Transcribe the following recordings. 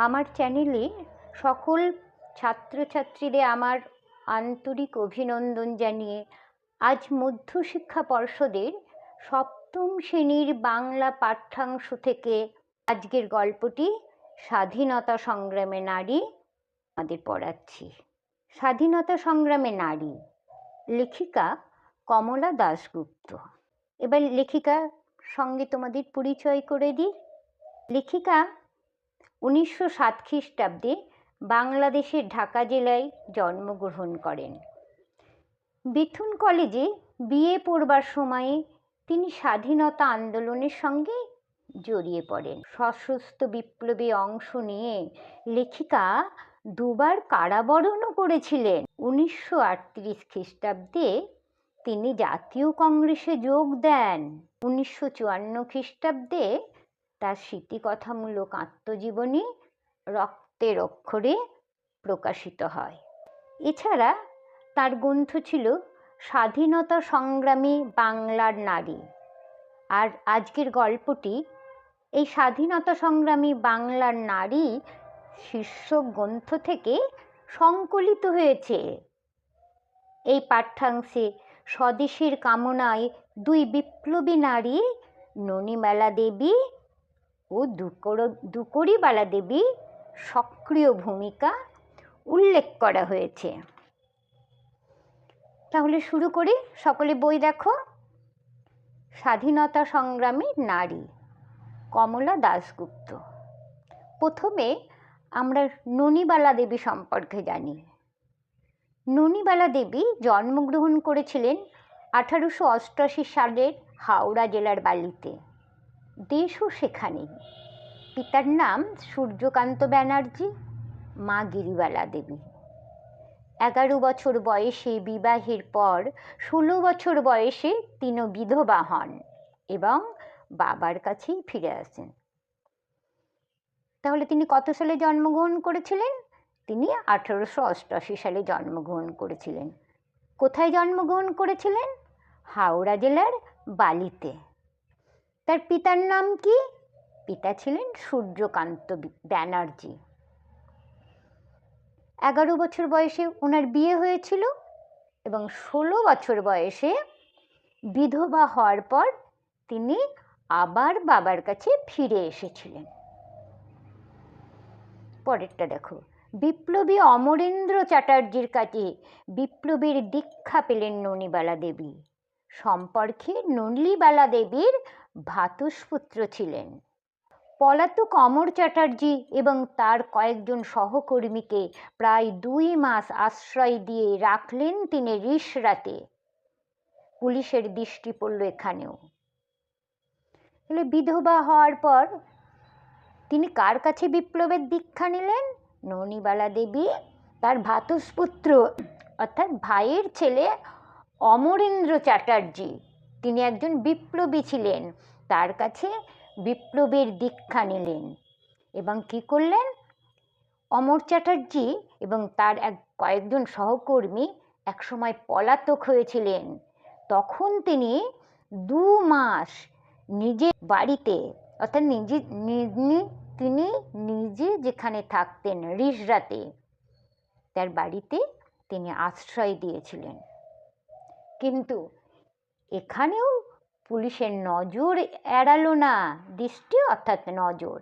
আমার চ্যানেলে সকল ছাত্রছাত্রীদের আমার আন্তরিক অভিনন্দন জানিয়ে আজ মধ্যশিক্ষা পর্ষদের সপ্তম শ্রেণীর বাংলা পাঠ্যাংশ থেকে আজকের গল্পটি স্বাধীনতা সংগ্রামে নারী আমাদের পড়াচ্ছি। স্বাধীনতা সংগ্রামে নারী, লেখিকা কমলা দাশগুপ্ত। এবার লেখিকার সঙ্গে তোমাদের পরিচয় করে দিই। লেখিকা 1907 খ্রিস্টাব্দে বাংলাদেশের ঢাকা জেলায় জন্মগ্রহণ করেন। বেথুন কলেজে বিএ পড়বার সময়ে তিনি স্বাধীনতা আন্দোলনের সঙ্গে জড়িয়ে পড়েন। সশস্ত্র বিপ্লবে অংশ নিয়ে লেখিকা দুবার কারাবরণও করেছিলেন। 1938 খ্রিস্টাব্দে তিনি জাতীয় কংগ্রেসে যোগ দেন। 1954 খ্রিস্টাব্দে তার স্মৃতিকথামূলক আত্মজীবনী রক্তের অক্ষরে প্রকাশিত হয়। এছাড়া তার গ্রন্থ ছিল স্বাধীনতা সংগ্রামী বাংলার নারী। আর আজকের গল্পটি এই স্বাধীনতা সংগ্রামী বাংলার নারী শীর্ষক গ্রন্থ থেকে সংকলিত হয়েছে। এই পাঠ্যাংশে স্বদেশের কামনায় দুই বিপ্লবী নারী ননীবালা দেবী ও দুকড়িবালা দেবী সক্রিয় ভূমিকা উল্লেখ করা হয়েছে। তাহলে শুরু করি। সকলে বই দেখো। স্বাধীনতা সংগ্রামী নারী, কমলা দাশগুপ্ত। প্রথমে আমরা ননীবালা দেবী সম্পর্কে জানি। ননীবালা দেবী জন্মগ্রহণ করেছিলেন 1888 সালের হাওড়া জেলার বালিতে। দেশও সেখানেই। পিতার নাম সূর্যকান্ত ব্যানার্জি, মা গিরিবালা দেবী। 11 বছর বয়সে বিবাহের পর 16 বছর বয়সে তিনি বিধবা হন এবং বাবার কাছেই ফিরে আসেন। তাহলে তিনি কত সালে জন্মগ্রহণ করেছিলেন? তিনি 1888 সালে জন্মগ্রহণ করেছিলেন। কোথায় জন্মগ্রহণ করেছিলেন? হাওড়া জেলার বালিতে। তার পিতার নাম কি? পিতা ছিলেন সূর্যকান্ত ব্যানার্জি। 11 বছর বয়সে ওনার বিয়ে হয়েছিল এবং 16 বছর বয়সে বিধবা হওয়ার পর তিনি আবার বাবার কাছে ফিরে এসেছিলেন। পরেরটা দেখো। বিপ্লবী অমরেন্দ্র চ্যাটার্জির কাছে বিপ্লবীর দীক্ষা পেলেন ননীবালা দেবী। সম্পর্কে নলিবালা দেবীর ভ্রাতুষ্পুত্র ছিলেন। পলাতক অমর চ্যাটার্জি এবং তার কয়েকজন সহকর্মীকে প্রায় 2 মাস আশ্রয় দিয়ে রাখলেন তিনি রিসরাতে। পুলিশের দৃষ্টি পড়ল এখানেও। তাহলে বিধবা হওয়ার পর তিনি কার কাছে বিপ্লবের দীক্ষা নিলেন? ননীবালা দেবী তার ভ্রাতুষ্পুত্র অর্থাৎ ভাইয়ের ছেলে অমরেন্দ্র চ্যাটার্জি, তিনি একজন বিপ্লবী ছিলেন, তার কাছে বিপ্লবের দীক্ষা নিলেন। এবং কি করলেন? অমর চ্যাটার্জি এবং তার কয়েকজন সহকর্মী একসময় পলাতক হয়েছিলেন। তখন তিনি 2 মাস নিজের বাড়িতে অর্থাৎ তিনি নিজে যেখানে থাকতেন রিসরাতে, তার বাড়িতে তিনি আশ্রয় দিয়েছিলেন। কিন্তু এখানেও পুলিশের নজর এড়ালো না, দৃষ্টি অর্থাৎ নজর।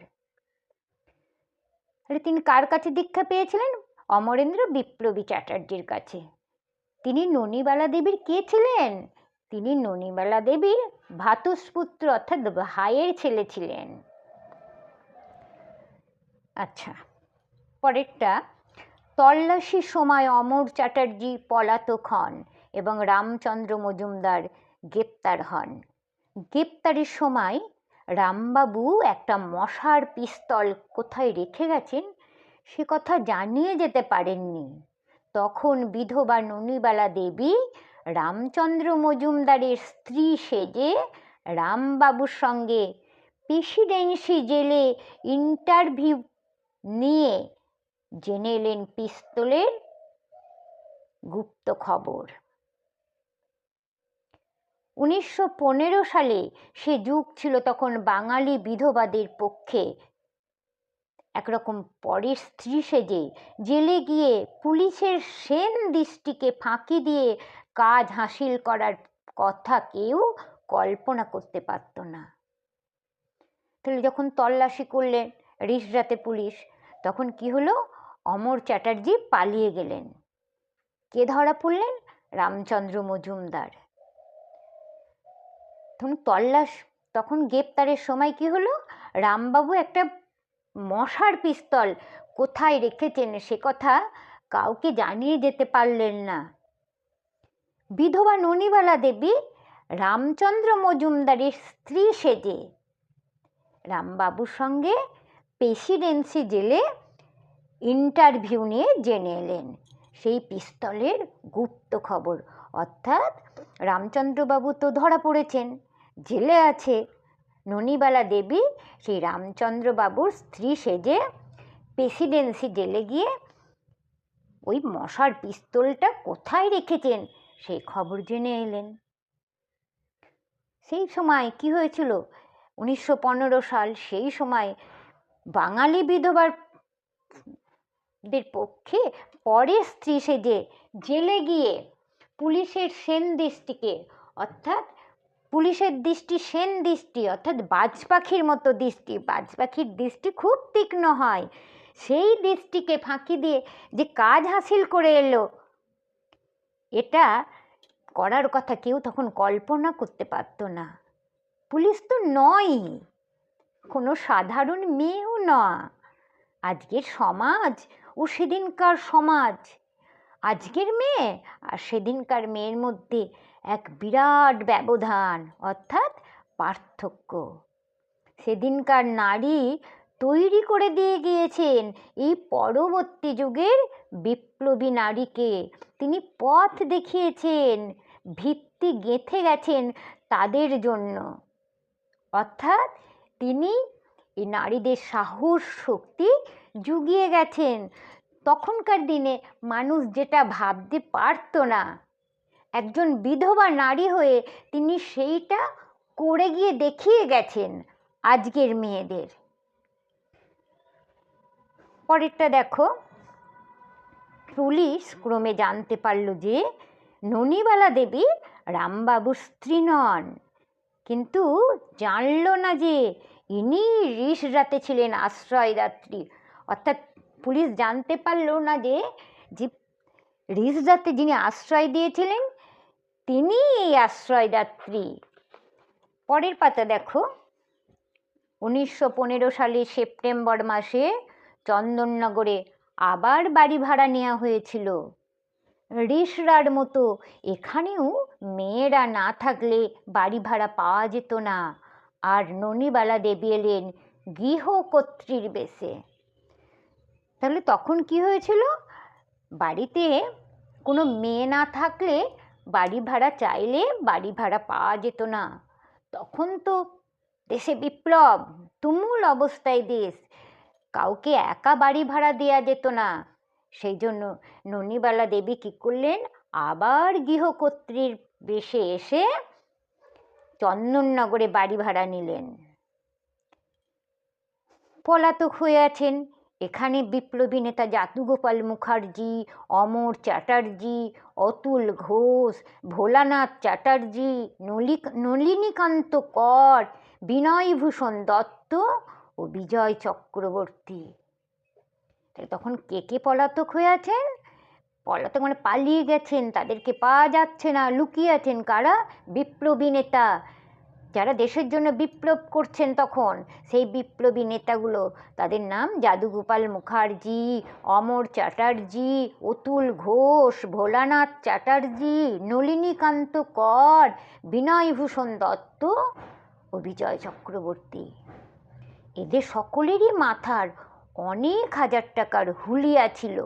তিনি কার কাছে দীক্ষা পেয়েছিলেন? অমরেন্দ্র বিপ্লবী চ্যাটার্জির কাছে। তিনি ননীবালা দেবীর কে ছিলেন? তিনি ননীবালা দেবীর ভ্রাতুষ্পুত্র অর্থাৎ ভাইয়ের ছেলে ছিলেন। আচ্ছা, পরেরটা। তল্লাশির সময় অমর চ্যাটার্জি পলাতক হন এবং রামচন্দ্র মজুমদার গ্রেপ্তার হন। গ্রেপ্তারের সময় রামবাবু একটা মশার পিস্তল কোথায় রেখে গেছেন সে কথা জানিয়ে যেতে পারেননি। তখন বিধবা ননীবালা দেবী রামচন্দ্র মজুমদারের স্ত্রী সেজে রামবাবুর সঙ্গে প্রেসিডেন্সি জেলে ইন্টারভিউ নিয়ে জেনে এলেন পিস্তলের গুপ্ত খবর। 1915 সালে সে যুগ ছিল, তখন বাঙালি বিধবাদের পক্ষে একরকম পরের স্ত্রী সেজে জেলে গিয়ে পুলিশের সেন দৃষ্টিকে ফাঁকি দিয়ে কাজ হাসিল করার কথা কেউ কল্পনা করতে পারত না। তাহলে যখন তল্লাশি করলেন রিষড়াতে পুলিশ, তখন কি হলো? অমর চ্যাটার্জি পালিয়ে গেলেন। কে ধরা পড়লেন? রামচন্দ্র মজুমদার। তখন গ্রেপ্তারের সময় কি হলো? রামবাবু একটা মশার পিস্তল কোথায় রেখেছেন সে কথা কাউকে জানিয়ে যেতে পারলেন না। বিধবা ননিবালা দেবী রামচন্দ্র মজুমদারের স্ত্রী সেজে রামবাবুর সঙ্গে প্রেসিডেন্সি জেলে ইন্টারভিউ নিয়ে জেনে এলেন সেই পিস্তলের গুপ্ত খবর। অর্থাৎ রামচন্দ্রবাবু তো ধরা পড়েছেন, জেলে আছে, ননিবালা দেবী সেই রামচন্দ্রবাবুর স্ত্রী সেজে প্রেসিডেন্সি জেলে গিয়ে ওই মশার পিস্তলটা কোথায় রেখেছেন সেই খবর জেনে এলেন। সেই সময় কি হয়েছিল? 1915 সাল। সেই সময় বাঙালি বিধবাদের পক্ষে পরের স্ত্রী সেজে জেলে গিয়ে পুলিশের সেন দৃষ্টিকে, অর্থাৎ পুলিশের দৃষ্টি সেন দৃষ্টি, অর্থাৎ বাজ পাখির মতো দৃষ্টি, বাজ পাখির দৃষ্টি খুব তীক্ষ্ণ হয়, সেই দৃষ্টিকে ফাঁকি দিয়ে যে কাজ হাসিল করে এলো, এটা করার কথা কেউ তখন কল্পনা করতে পারত না। পুলিশ তো নয়ই, কোনো সাধারণ মেয়েও নয়। আজকের সমাজ ও সেদিনকার সমাজ, আজকের মেয়ে আর সেদিনকার মেয়ের মধ্যে এক বিরাট ব্যবধান, অর্থাৎ পার্থক্য। সেদিনকার নারী তৈরি করে দিয়ে গিয়েছেন এই পরবর্তী যুগের বিপ্লবী নারীকে। তিনি পথ দেখিয়েছেন, ভিত্তি গেঁথে গেছেন তাদের জন্য। অর্থাৎ তিনি এই নারীদের সাহস শক্তি জুগিয়ে গেছেন। তখনকার দিনে মানুষ যেটা ভাবতে পারত না, একজন বিধবা নারী হয়ে তিনি সেইটা করে গিয়ে দেখিয়ে গেছেন আজকের মেয়েদের। পরেরটা দেখো, পুলিশ ক্রমে জানতে পারল যে ননিবালা দেবী রামবাবুর স্ত্রী নন, কিন্তু জানল না যে ইনি রিষড়াতে ছিলেন আশ্রয়দাত্রী। অর্থাৎ পুলিশ জানতে পারল না যে রিষড়াতে যিনি আশ্রয় দিয়েছিলেন তিনি এই আশ্রয়দাত্রী। পরের পাতা দেখো, 1915 সালের সেপ্টেম্বর মাসে চন্দননগরে আবার বাড়ি ভাড়া নেওয়া হয়েছিল। রিষড়ার মতো এখানেও মেয়েরা না থাকলে বাড়ি ভাড়া পাওয়া যেত না, আর ননিবালা দেবী এলেন গৃহকর্ত্রীর বেশে। তাহলে তখন কি হয়েছিল? বাড়িতে কোনো মেয়ে না থাকলে বাড়ি ভাড়া চাইলে বাড়ি ভাড়া পাওয়া যেত না। তখন তো দেশে বিপ্লব, তুমুল অবস্থায় দেশ, কাউকে একা বাড়ি ভাড়া দেওয়া যেত না। সেই জন্য ননিবালা দেবী কী করলেন? আবার গৃহকর্ত্রীর বেশে এসে চন্দননগরে বাড়ি ভাড়া নিলেন। পলাতক হয়ে আছেন এখানে বিপ্লবী নেতা জাদুগোপাল মুখার্জি, অমর চ্যাটার্জি, অতুল ঘোষ, ভোলানাথ চ্যাটার্জি, নলিনীকান্ত কর, বিনয়ভূষণ দত্ত ও বিজয় চক্রবর্তী। তখন কে কে পলাতক হয়ে আছেন? পলাতক মানে পালিয়ে গেছেন, তাদেরকে পাওয়া যাচ্ছে না, লুকিয়ে আছেন। কারা? বিপ্লবী নেতা, যারা দেশের জন্য বিপ্লব করছেন তখন, সেই বিপ্লবী নেতাগুলো, তাদের নাম জাদুগোপাল মুখার্জি, অমর চ্যাটার্জি, অতুল ঘোষ, ভোলানাথ চ্যাটার্জি, নলিনীকান্ত কর, বিনয়ভূষণ দত্ত ও বিজয় চক্রবর্তী। এদের সকলেরই মাথার অনেক হাজার টাকার হুলিয়া ছিল।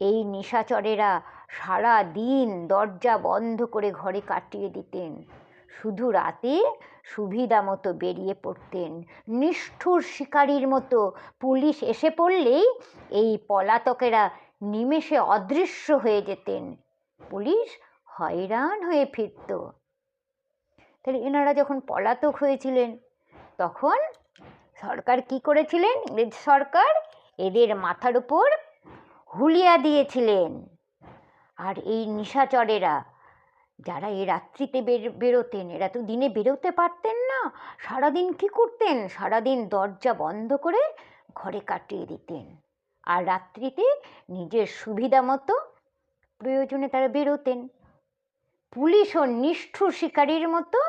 এই নিশাচরেরা সারা দিন দরজা বন্ধ করে ঘরে কাটিয়ে দিতেন, শুধু রাতে সুবিধা মতো বেরিয়ে পড়তেন। নিষ্ঠুর শিকারীর মতো পুলিশ এসে পড়লেই এই পলাতকেরা নিমেষে অদৃশ্য হয়ে যেতেন। পুলিশ হয়রান হয়ে ফিরত। তাহলে এনারা যখন পলাতক হয়েছিলেন তখন সরকার কি করেছিলেন? ইংরেজ সরকার এদের মাথার উপর হুলিয়া দিয়েছিলেন। আর এই নিশাচরেরা যারা এই রাত্রিতে বেরোতেন, এরা তো দিনে বেরোতে পারতেন না। সারাদিন কি করতেন? সারাদিন দরজা বন্ধ করে ঘরে কাটিয়ে দিতেন। আর রাত্রিতে নিজের সুবিধা মতো প্রয়োজনে তারা বেরোতেন। পুলিশও নিষ্ঠুর শিকারীর মতো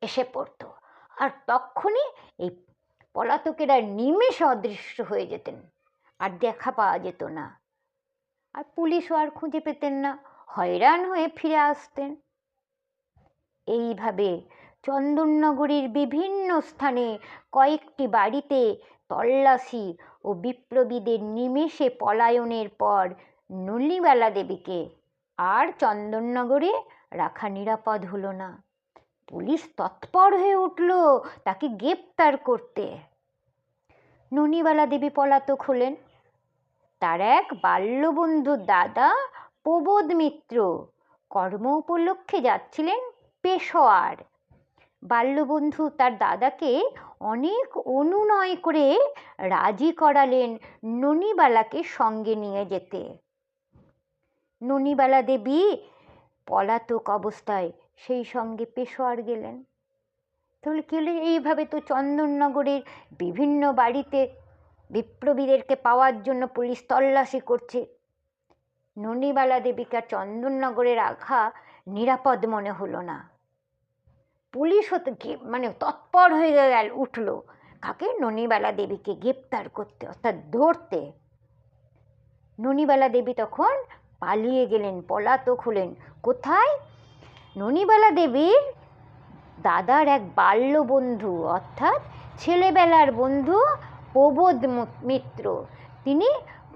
এসে পড়তো, আর তখনই এই পলাতকেরা নিমেষে অদৃশ্য হয়ে যেতেন, আর দেখা পাওয়া যেত না। আর পুলিশও আর খুঁজে পেতেন না, হয়রান হয়ে ফিরে আসতেন। এইভাবে চন্দননগরীর বিভিন্ন স্থানে কয়েকটি বাড়িতে তল্লাশি ও বিপ্লবীদের নিমেষে পলায়নের পর ননিবালা দেবীকে আর চন্দননগরে রাখা নিরাপদ হলো না। পুলিশ তৎপর হয়ে উঠল তাকে গ্রেপ্তার করতে। ননিবালা দেবী পলাতক হলেন। তার এক বাল্যবন্ধুর দাদা প্রবোধ মিত্র কর্ম উপলক্ষে যাচ্ছিলেন পেশোয়ার। বাল্যবন্ধু তার দাদাকে অনেক অনুনয় করে রাজি করালেন ননিবালাকে সঙ্গে নিয়ে যেতে। ননিবালা দেবী পলাতক অবস্থায় সেই সঙ্গে পেশোয়ার গেলেন। তাহলে কি হলো? এইভাবে তো চন্দননগরের বিভিন্ন বাড়িতে বিপ্লবীদেরকে পাওয়ার জন্য পুলিশ তল্লাশি করছে। ননিবালা দেবীকে চন্দননগরে রাখা নিরাপদ মনে হলো না। পুলিশ তৎপর হয়ে উঠল কাকে? ননিবালা দেবীকে গ্রেপ্তার করতে, অর্থাৎ ধরতে। ননিবালা দেবী তখন পালিয়ে গেলেন, পলাতক হলেন। কোথায়? ননিবালা দেবীর দাদার এক বাল্যবন্ধু, অর্থাৎ ছেলেবেলার বন্ধু প্রবোধ মিত্র, তিনি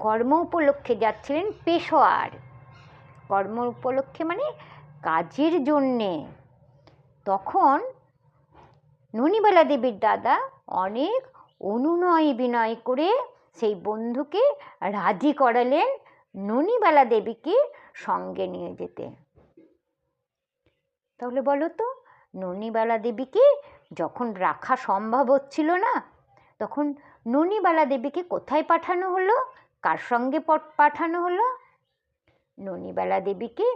কর্ম উপলক্ষে যাচ্ছিলেন পেশোয়ার। কর্ম উপলক্ষে মানে কাজের জন্যে। তখন ননিবালা দেবীর দাদা অনেক অনুনয় বিনয় করে সেই বন্ধুকে রাজি করালেন ননিবালা দেবীকে সঙ্গে নিয়ে যেতে। তাহলে বলো তো, ননিবালা দেবীকে যখন রাখা সম্ভব হচ্ছিল না, তখন ননিবালা দেবীকে কোথায় পাঠানো হলো? কার সঙ্গে পাঠানো হলো? ননিবালা দেবীকে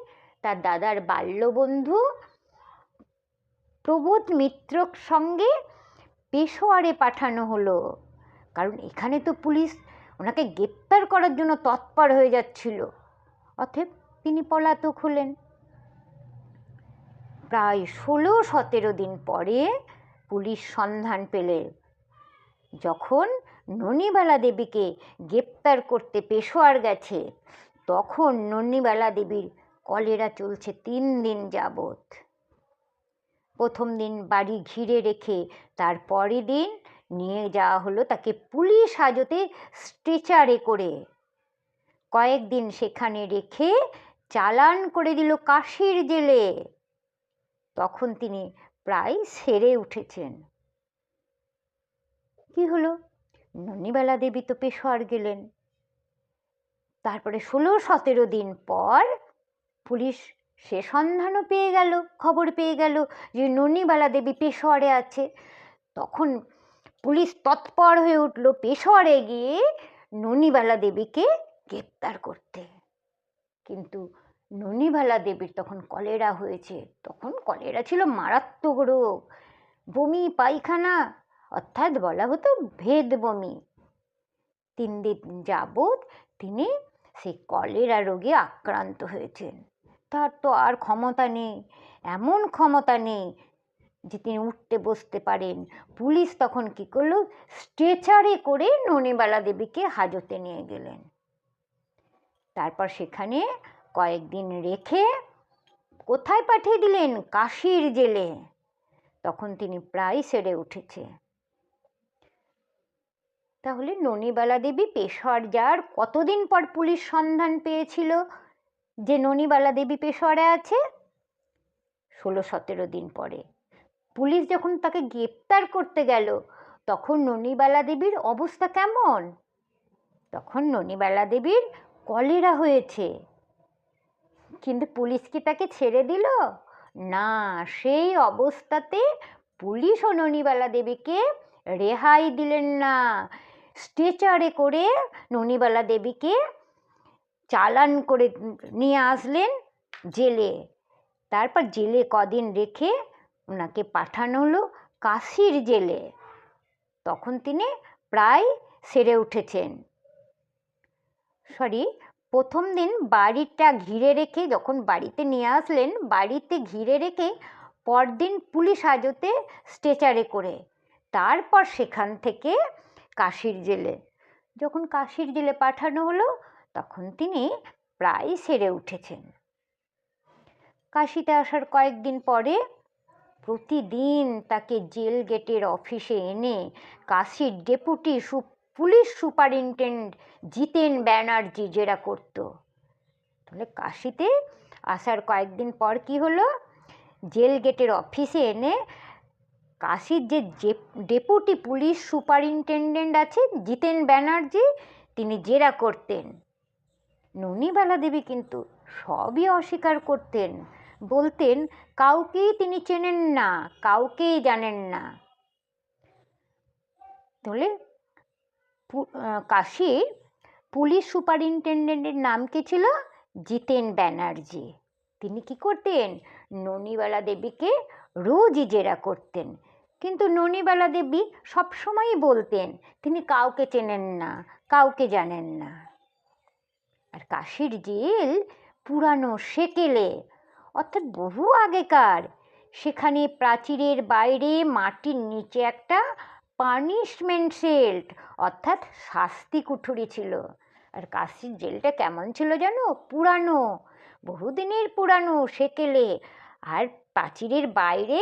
তার দাদার বাল্যবন্ধু প্রবোধ মিত্রর সঙ্গে পেশোয়ারে পাঠানো হলো। কারণ এখানে তো পুলিশ ওনাকে গ্রেপ্তার করার জন্য তৎপর হয়ে যাচ্ছিল। অতএব তিনি পলাতক হলেন। প্রায় 16-17 দিন পরে পুলিশ সন্ধান পেলে। যখন ননিবালা দেবীকে গ্রেপ্তার করতে পেশোয়ার গেছে, তখন ননিবালা দেবীর কলেরা চলছে 3 দিন যাবৎ। প্রথম দিন বাড়ি ঘিরে রেখে তার পরের দিন নিয়ে যাওয়া হলো তাকে পুলিশ হাজতে স্ট্রেচারে করে। কয়েকদিন সেখানে রেখে চালান করে দিল কাশীর জেলে। তখন তিনি প্রায় সেরে উঠেছেন। কি হলো? ননিবালা দেবী তো পেশোয়ার গেলেন। তারপরে 16-17 দিন পর পুলিশ সে সন্ধানও পেয়ে গেল, খবর পেয়ে গেল যে ননিবালা দেবী পেশোয়ারে আছে। তখন পুলিশ তৎপর হয়ে উঠল পেশোয়ারে গিয়ে ননিবালা দেবীকে গ্রেপ্তার করতে। কিন্তু ননিবালা দেবীর তখন কলেরা হয়েছে। তখন কলেরা ছিল মারাত্মক রোগ, বমি পায়খানা, অর্থাৎ বলা হতো ভেদ বমি। 3 দিন যাবৎ তিনি সেই কলেরা রোগে আক্রান্ত হয়েছেন। তার তো আর ক্ষমতা নেই, এমন ক্ষমতা নেই যে তিনি উঠতে বসতে পারেন। পুলিশ তখন কি করলো? স্ট্রেচারে করে ননিবালা দেবীকে হাজতে নিয়ে গেলেন। তারপর সেখানে কয়েকদিন রেখে কোথায় পাঠিয়ে দিলেন? কাশীর জেলে। তখন তিনি প্রায় সেরে উঠেছে। তাহলে ননিবালা দেবী পেশোয়ার যাওয়ার কতদিন পর পুলিশ সন্ধান পেয়েছিল যে ননিবালা দেবী পেশোয়ারে আছে? 16-17 দিন পরে। পুলিশ যখন তাকে গ্রেপ্তার করতে গেল, তখন ননিবালা দেবীর অবস্থা কেমন? তখন ননিবালা দেবীর কলেরা হয়েছে। কিন্তু পুলিশ কি তাকে ছেড়ে দিল? না, সেই অবস্থাতে পুলিশ ও ননিবালা দেবীকে রেহাই দিলেন না। স্ট্রেচারে করে ননিবালা দেবীকে চালান করে নিয়ে আসলেন জেলে। তারপর জেলে কদিন রেখে ওনাকে পাঠানো হলো কাশীর জেলে। তখন তিনি প্রায় সেরে উঠেছেন। প্রথম দিন বাড়িটা ঘিরে রেখে, যখন বাড়িতে নিয়ে আসলেন বাড়িতে ঘিরে রেখে পরদিন পুলিশ হাজতে স্ট্রেচারে করে, তারপর সেখান থেকে কাশীর জেলে। যখন কাশীর জেলে পাঠানো হলো তখন তিনি প্রায় সেরে উঠেছেন। কাশীতে আসার কয়েকদিন পরে প্রতিদিন তাকে জেল গেটের অফিসে এনে কাশীর ডেপুটি পুলিশ সুপারিনটেন্ডেন্ট জিতেন ব্যানার্জি জেরা করত। তাহলে কাশীতে আসার কয়েকদিন পর কি হলো, জেল গেটের অফিসে এনে কাশীর যে ডেপুটি পুলিশ সুপারিনটেন্ডেন্ট আছেন জিতেন ব্যানার্জি, তিনি জেরা করতেন। ননিবালা দেবী কিন্তু সবই অস্বীকার করতেন, বলতেন কাউকেই তিনি চেনেন না, কাউকেই জানেন না। তাহলে কাশীর পুলিশ সুপারিনটেন্ডেন্টের নাম কি ছিল? জিতেন ব্যানার্জি। তিনি কি করতেন? ননিবালা দেবীকে রোজই জেরা করতেন, কিন্তু ননিবালা দেবী সবসময়ই বলতেন তিনি কাউকে চেনেন না, কাউকে জানেন না। আর কাশীর জেল পুরানো সেকেলে, অর্থাৎ বহু আগেকার। সেখানে প্রাচীরের বাইরে মাটির নিচে একটা পানিশমেন্ট সেল, অর্থাৎ শাস্তি কুঠুরি ছিল। আর কাশীর জেলটা কেমন ছিল জানো? পুরানো, বহুদিনের পুরানো সেকেলে। আর প্রাচীরের বাইরে,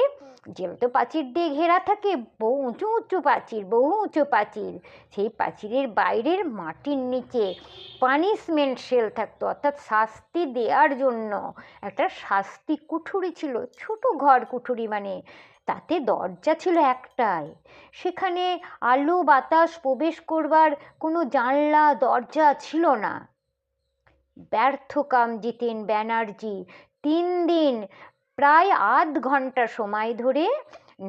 জেল তো প্রাচীর দিয়ে ঘেরা থাকে, বহু উঁচু উঁচু প্রাচীর, বহু উঁচু প্রাচীর। সেই প্রাচীরের বাইরের মাটির নিচে পানিশমেন্ট সেল থাকতো, অর্থাৎ শাস্তি দেওয়ার জন্য একটা শাস্তি কুঠুরি ছিল, ছোট ঘর কুঠুরি মানে। তাতে দরজা ছিল একটাই, সেখানে আলো বাতাস প্রবেশ করবার কোনো জানলা দরজা ছিল না। ব্যর্থকাম জিতেন ব্যানার্জি 3 দিন প্রায় আধ ঘন্টা সময় ধরে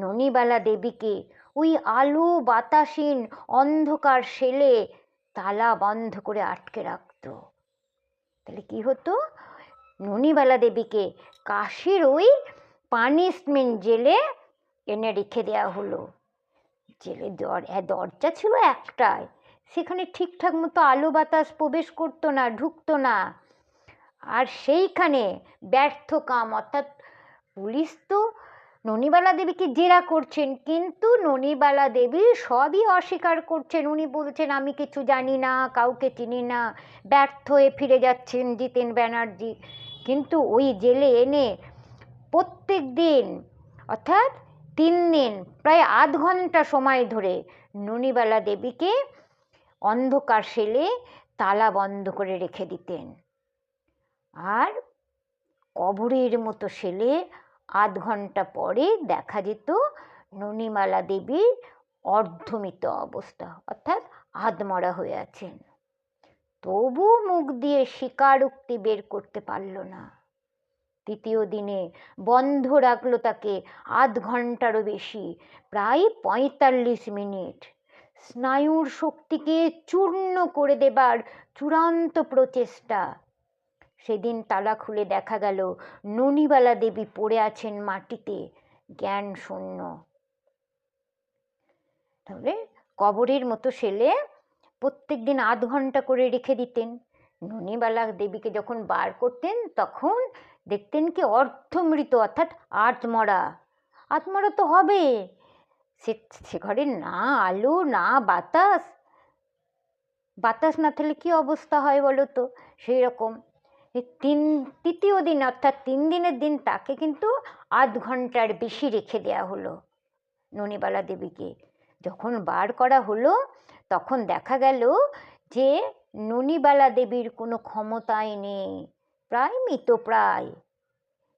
ননিবালা দেবীকে ওই আলো বাতাসহীন অন্ধকার সেলে তালা বন্ধ করে আটকে রাখত। তাহলে কি হতো? ননিবালা দেবীকে কাশীর ওই পানিশমেন্ট জেলে এনে রেখে দেওয়া হলো। জেলে দরজা ছিল একটাই, সেখানে ঠিকঠাক মতো আলো বাতাস প্রবেশ করতো না, ঢুকতো না। আর সেইখানে ব্যর্থ কাম, অর্থাৎ পুলিশ তো ননিবালা দেবীকে জেরা করছেন, কিন্তু ননিবালা দেবী সবই অস্বীকার করছেন। উনি বলছেন আমি কিছু জানি না, কাউকে চিনি না, ব্যর্থ হয়ে ফিরে যাচ্ছেন জিতেন ব্যানার্জি। কিন্তু ওই জেলে এনে প্রত্যেক দিন, অর্থাৎ 3 দিন প্রায় আধ ঘন্টা সময় ধরে ননিবালা দেবীকে অন্ধকার সেলে তালা বন্ধ করে রেখে দিতেন। আর কবরের মতো সেলে আধ ঘন্টা পরে দেখা যেত ননিমালা দেবীর অর্ধমৃত অবস্থা, অর্থাৎ আধমরা হয়ে আছেন। তবু মুখ দিয়ে স্বীকারোক্তি বের করতে পারল না। তৃতীয় দিনে বন্ধ রাখলো তাকে আধ ঘন্টারও বেশি, প্রায় 45 মিনিট। স্নায়ুর শক্তিকে চূর্ণ করে দেবার চূড়ান্ত প্রচেষ্টা। সেদিন তালা খুলে দেখা গেল ননিবালা দেবী পড়ে আছেন মাটিতে, জ্ঞান শূন্য। তাহলে কবরের মতো সেলে প্রত্যেক দিন আধ ঘন্টা করে রেখে দিতেন। ননিবালা দেবীকে যখন বার করতেন তখন দেখতেন কি অর্ধমৃত, অর্থাৎ আধমরা। আধমরা তো হবে, সে ঘরে না আলো না বাতাস, বাতাস না থাকলে কি অবস্থা হয় বলো তো? সেই রকম তৃতীয় দিন, অর্থাৎ 3 দিনের দিন তাকে কিন্তু আধ ঘন্টার বেশি রেখে দেওয়া হলো ননিবালা দেবীকে। যখন বার করা হলো তখন দেখা গেল যে ননিবালা দেবীর কোনো ক্ষমতাই নেই, প্রায় মৃতপ্রায়।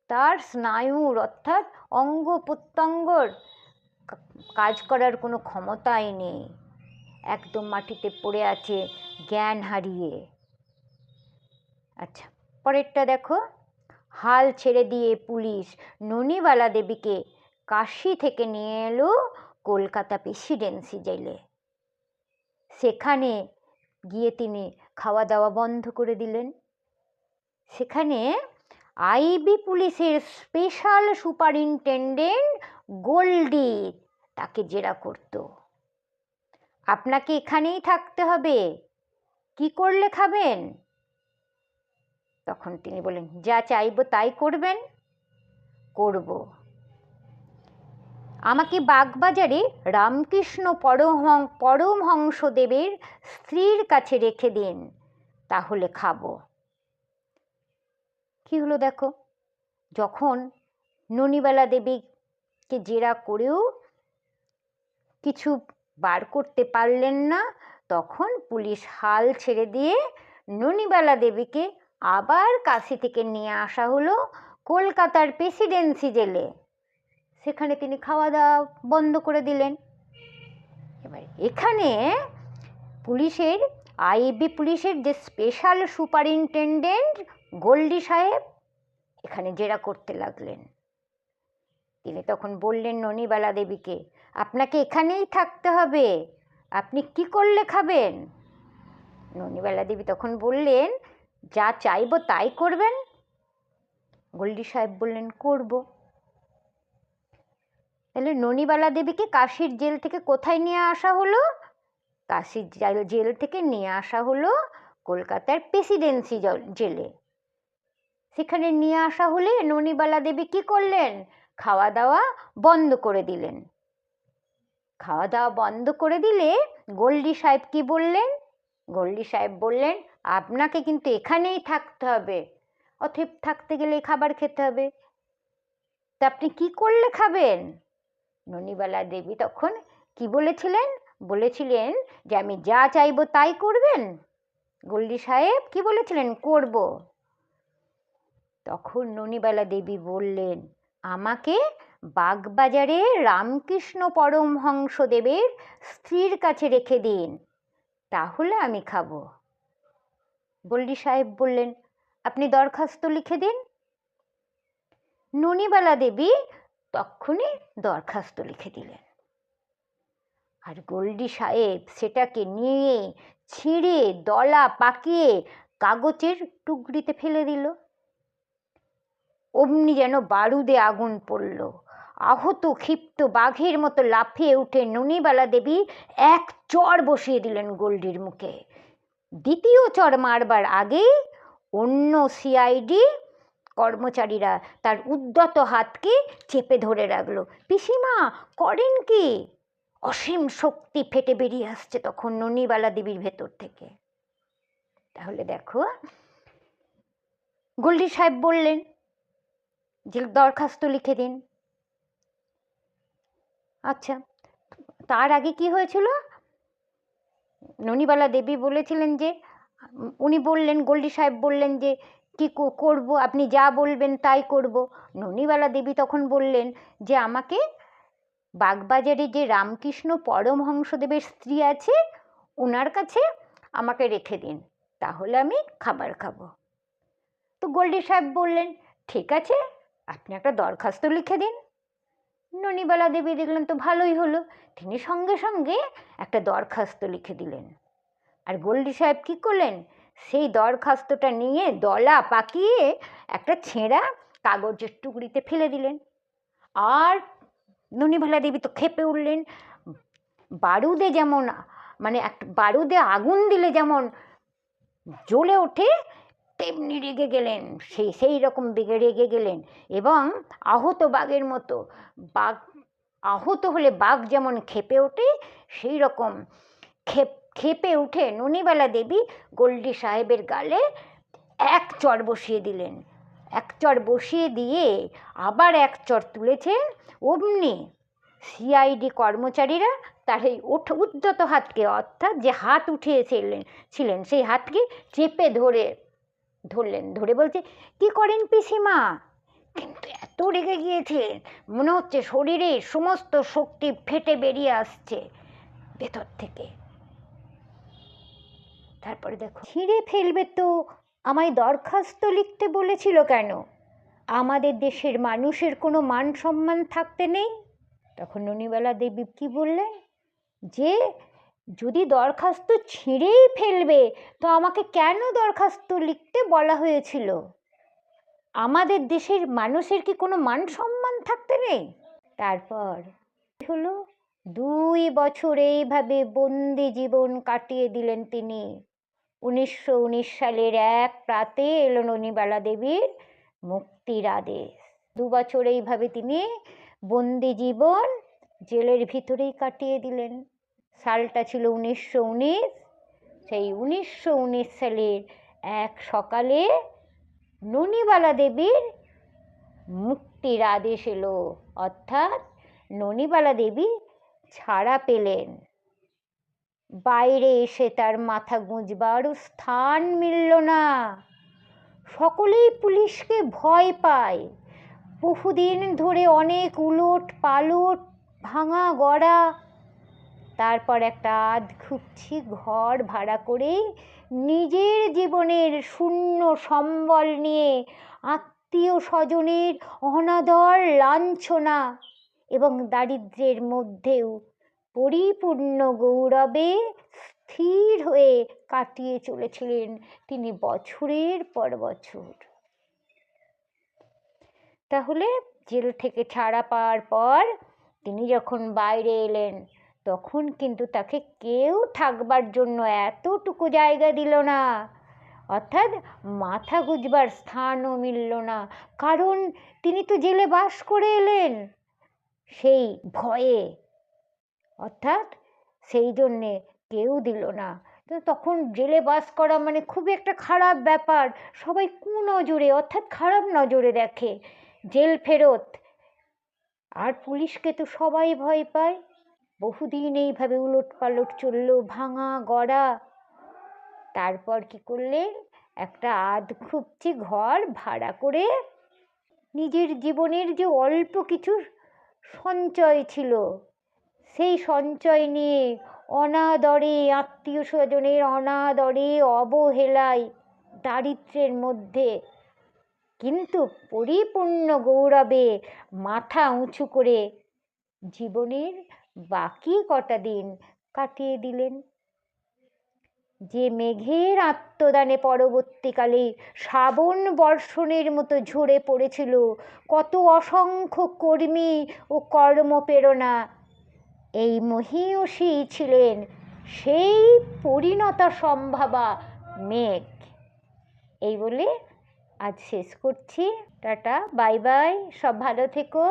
তার স্নায়ুর, অর্থাৎ অঙ্গ প্রত্যঙ্গর কাজ করার কোনো ক্ষমতাই নেই, একদম মাটিতে পড়ে আছে জ্ঞান হারিয়ে। আচ্ছা, পরেরটা দেখো। হাল ছেড়ে দিয়ে পুলিশ ননিবালা দেবীকে কাশী থেকে নিয়ে এলো কলকাতা প্রেসিডেন্সি জেলে। সেখানে গিয়ে তিনি খাওয়া দাওয়া বন্ধ করে দিলেন। সেখানে আইবি পুলিশের স্পেশাল সুপারিনটেন্ডেন্ট গোল্ডি তাকে জেরা করত। আপনাকে এখানেই থাকতে হবে, কি করলে খাবেন? তখন তিনি বললেন, যা চাইবো তাই করবেন। করব। আমাকে বাগবাজারে রামকৃষ্ণ পরমহংসদেবের স্ত্রীর কাছে রেখে দিন, তাহলে খাবো। কি হলো দেখো, যখন ননিবালা দেবীকে জেরা করেও কিছু বার করতে পারলেন না, তখন পুলিশ হাল ছেড়ে দিয়ে ননিবালা দেবীকে আবার কাশি থেকে নিয়ে আসা হলো কলকাতার প্রেসিডেন্সি জেলে। সেখানে তিনি খাওয়া দাওয়া বন্ধ করে দিলেন। এবার এখানে পুলিশের আইবি পুলিশের যে স্পেশাল সুপারিনটেন্ডেন্ট গোল্ডি সাহেব এখানে জেরা করতে লাগলেন। তিনি তখন বললেন ননিবালা দেবীকে, আপনাকে এখানেই থাকতে হবে, আপনি কি করলে খাবেন? ননিবালা দেবী তখন বললেন, যা চাইবো তাই করবেন। গোল্ডি সাহেব বললেন, করব। তাহলে ননিবালা দেবীকে কাশীর জেল থেকে কোথায় নিয়ে আসা হলো? কাশীর জেল থেকে নিয়ে আসা হলো কলকাতার প্রেসিডেন্সি জেলে। সেখানে নিয়ে আসা হলে ননিবালা দেবী কি করলেন? খাওয়া দাওয়া বন্ধ করে দিলেন। খাওয়া দাওয়া বন্ধ করে দিলে গোল্ডি সাহেব কি বললেন? গোল্ডি সাহেব বললেন, আপনাকে কিন্তু এখানেই থাকতে হবে, অতএব থাকতে গেলে খাবার খেতে হবে, তা আপনি কি করলে খাবেন? ননিবালা দেবী তখন কি বলেছিলেন? বলেছিলেন যে আমি যা চাইবো তাই করবেন। গোল্ডি সাহেব কি বলেছিলেন? করব। তখন ননিবালা দেবী বললেন, আমাকে বাগবাজারে রামকৃষ্ণ পরমহংসদেবের স্ত্রীর কাছে রেখে দিন, তাহলে আমি খাবো। গোল্ডি সাহেব বললেন, আপনি দরখাস্ত লিখে দিন। ননিবালা দেবী তক্ষুনি দরখাস্ত লিখে দিলেন। আর গোল্ডি সাহেব সেটাকে নিয়ে ছিঁড়ে দলা পাকিয়ে কাগজের টুকরিতে ফেলে দিল। অমনি যেন বারুদে আগুন পড়ল। আহত ক্ষিপ্ত বাঘের মতো লাফিয়ে উঠে ননিবালা দেবী এক চড় বসিয়ে দিলেন গোল্ডির মুখে। দ্বিতীয় চড় মারবার আগেই অন্য সিআইডি কর্মচারীরা তার উদ্যত হাতকে চেপে ধরে রাখলো। পিসিমা, করেন কি? অসীম শক্তি ফেটে বেরিয়ে আসছে তখন ননিবালা দেবীর ভেতর থেকে। তাহলে দেখো, গোল্ডি সাহেব বললেন যে দরখাস্ত লিখে দিন। আচ্ছা, তার আগে কি হয়েছিল? ননিবালা দেবী বলেছিলেন যে, উনি বললেন, গোল্ডি সাহেব বললেন যে কি করব, আপনি যা বলবেন তাই করব। ননিবালা দেবী তখন বললেন যে আমাকে বাগবাজারে যে রামকৃষ্ণ পরমহংসদেবের স্ত্রী আছে ওনার কাছে আমাকে রেখে দিন, তাহলে আমি খাবার খাবো। তো গোল্ডি সাহেব বললেন, ঠিক আছে, আপনি একটা দরখাস্ত লিখে দিন। ননিবালা দেবী দেখলেন তো ভালোই হলো, তিনি সঙ্গে সঙ্গে একটা দরখাস্ত লিখে দিলেন। আর গোল্ডি সাহেব কী করলেন? সেই দরখাস্তটা নিয়ে দলা পাকিয়ে একটা ছেঁড়া কাগজের টুকরিতে ফেলে দিলেন। আর ননিবালা দেবী তো খেপে উঠলেন। বারুদে যেমন, মানে একটা বারুদে আগুন দিলে যেমন জ্বলে ওঠে, তেমনি রেগে গেলেন, সেই রকম রেগে গেলেন। এবং আহত বাঘের মতো, বাঘ আহত হলে বাঘ যেমন খেপে ওঠে, সেই রকম খেপে উঠে ননিবালা দেবী গোল্ডি সাহেবের গালে এক চড় বসিয়ে দিলেন। এক চড় বসিয়ে দিয়ে আবার এক চড় তুলেছেন। অমনি সিআইডি কর্মচারীরা তার এই উদ্ধত হাতকে, অর্থাৎ যে হাত উঠিয়েছিলেন সেই হাতকে চেপে ধরলেন। ধরে বলছে, কি করেন পিসিমা? কিন্তু এত রেগে গিয়েছিলেন, মনে হচ্ছে শরীরের সমস্ত শক্তি ফেটে বেরিয়ে আসছে ভেতর থেকে। তারপরে দেখো, ছিঁড়ে ফেলবে তো আমায় দরখাস্ত লিখতে বলেছিল কেন? আমাদের দেশের মানুষের কোনো মান সম্মান থাকতে নেই? তখন ননিবালা দেবী কি বললেন, যে যদি দরখাস্ত ছিঁড়েই ফেলবে তো আমাকে কেন দরখাস্ত লিখতে বলা হয়েছিল? আমাদের দেশের মানুষের কি কোনো মান সম্মান থাকতে নেই? তারপর হলো 2 বছর এইভাবে বন্দি জীবন কাটিয়ে দিলেন তিনি। 1919 সালের 1 প্রাতে এলো ননিবালা দেবীর মুক্তির আদেশ। 2 বছর এইভাবে তিনি বন্দি জীবন জেলের ভিতরেই কাটিয়ে দিলেন। সালটা ছিল 1919। সেই 1919 সালের 1 সকালে ননিবালা দেবীর মুক্তির আদেশ এলো, অর্থাৎ ননিবালা দেবী ছাড়া পেলেন। বাইরে এসে তার মাথা গুঁজবারও স্থান মিলল না। সকলেই পুলিশকে ভয় পায়। বহুদিন ধরে অনেক উলট পালট, ভাঙা গড়া, তারপর একটা আধখুপছি ঘর ভাড়া করে নিজের জীবনের শূন্য সম্বল নিয়ে আত্মীয় স্বজনের অনাদর, লাঞ্ছনা এবং দারিদ্র্যের মধ্যেও পরিপূর্ণ গৌরবে স্থির হয়ে কাটিয়ে চলেছিলেন তিনি বছরের পর বছর। তাহলে জেল থেকে ছাড়া পাওয়ার পর তিনি যখন বাইরে এলেন, তখন কিন্তু তাকে কেউ থাকবার জন্য এতটুকু জায়গা দিল না, অর্থাৎ মাথা গুঁজবার স্থানও মিলল না। কারণ তিনি তো জেলে বাস করে এলেন সেই ভয়ে, অর্থাৎ সেই জন্যে কেউ দিল না। তো তখন জেলে বাস করা মানে খুবই একটা খারাপ ব্যাপার। সবাই কুনজরে, অর্থাৎ খারাপ নজরে দেখে। জেল ফেরত, আর পুলিশকে তো সবাই ভয় পায়। বহুদিন এইভাবে উলট পালট চলল, ভাঙা গড়া। তারপর কি করলেন, একটা আধখুপচি ঘর ভাড়া করে নিজের জীবনের যে অল্প কিছু সঞ্চয় ছিল, সেই সঞ্চয় নিয়ে অনাদরে, আত্মীয় স্বজনের অনাদরে, অবহেলায়, দারিদ্র্যের মধ্যে কিন্তু পরিপূর্ণ গৌরবে মাথা উঁচু করে জীবনের বাকি কটা দিন কাটিয়ে দিলেন। যে মেঘের আত্মদানে পরবর্তীকালে শ্রাবণ বর্ষণের মতো ঝরে পড়েছিল কত অসংখ্য কর্মী ও কর্মপ্রেরণা, এই মহীয়সী ছিলেন সেই পরিণতা সম্ভাবা মেঘ। এই বলে আজ শেষ করছি। টাটা, বাই বাই, সব ভালো থেকো।